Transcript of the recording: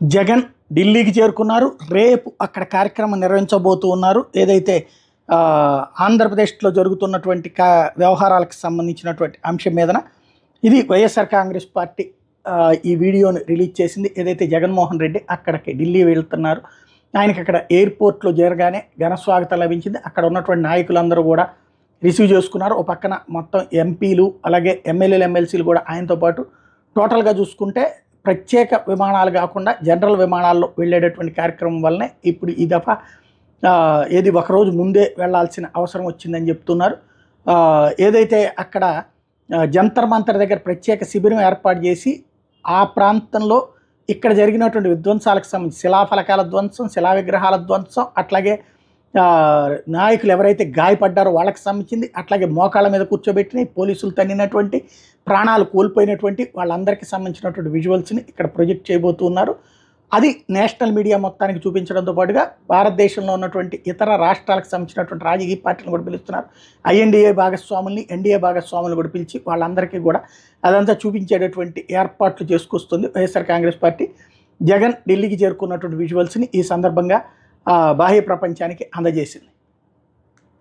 జగన్ ఢిల్లీకి చేరుకున్నారు. రేపు అక్కడ కార్యక్రమం నిర్వహించబోతూ ఉన్నారు. ఏదైతే ఆంధ్రప్రదేశ్లో జరుగుతున్నటువంటి వ్యవహారాలకు సంబంధించినటువంటి అంశం మీదన ఇది వైఎస్ఆర్ కాంగ్రెస్ పార్టీ ఈ వీడియోని రిలీజ్ చేసింది. ఏదైతే జగన్మోహన్ రెడ్డి అక్కడికి ఢిల్లీ వెళ్తున్నారు, ఆయనకి అక్కడ ఎయిర్పోర్ట్లో చేరగానే ఘనస్వాగతం లభించింది. అక్కడ ఉన్నటువంటి నాయకులందరూ కూడా రిసీవ్ చేసుకున్నారు. ఒక పక్కన మొత్తం ఎంపీలు అలాగే ఎమ్మెల్యేలు ఎమ్మెల్సీలు కూడా ఆయనతో పాటు టోటల్గా చూసుకుంటే ప్రత్యేక విమానాలు కాకుండా జనరల్ విమానాల్లో వెళ్ళేటటువంటి కార్యక్రమం వల్లనే ఇప్పుడు ఈ దఫా ఏది ఒకరోజు ముందే వెళ్లాల్సిన అవసరం వచ్చిందని చెప్తున్నారు. ఏదైతే అక్కడ జంతర్ మంతర్ దగ్గర ప్రత్యేక శిబిరం ఏర్పాటు చేసి ఆ ప్రాంతంలో ఇక్కడ జరిగినటువంటి విధ్వంసాలకు సంబంధించి శిలాఫలకాల ధ్వంసం, శిలా విగ్రహాల ధ్వంసం, అట్లాగే నాయకులు ఎవరైతే గాయపడ్డారో వాళ్ళకి సంబంధించింది, అట్లాగే మోకాళ్ళ మీద కూర్చోబెట్టిన పోలీసులు తన్నినటువంటి ప్రాణాలు కోల్పోయినటువంటి వాళ్ళందరికీ సంబంధించినటువంటి విజువల్స్ని ఇక్కడ ప్రొజెక్ట్ చేయబోతున్నారు. అది నేషనల్ మీడియా మొత్తానికి చూపించడంతో పాటుగా భారతదేశంలో ఉన్నటువంటి ఇతర రాష్ట్రాలకు సంబంధించినటువంటి రాజకీయ పార్టీలను కూడా పిలుస్తున్నారు. ఐఎన్డీఏ భాగస్వాముల్ని, ఎన్డీఏ భాగస్వాములు కూడా పిలిచి వాళ్ళందరికీ కూడా అదంతా చూపించేటటువంటి ఏర్పాట్లు చేసుకొస్తుంది వైఎస్ఆర్ కాంగ్రెస్ పార్టీ. జగన్ ఢిల్లీకి చేరుకున్నటువంటి విజువల్స్ని ఈ సందర్భంగా బాహ్య ప్రపంచానికి అందజేసింది.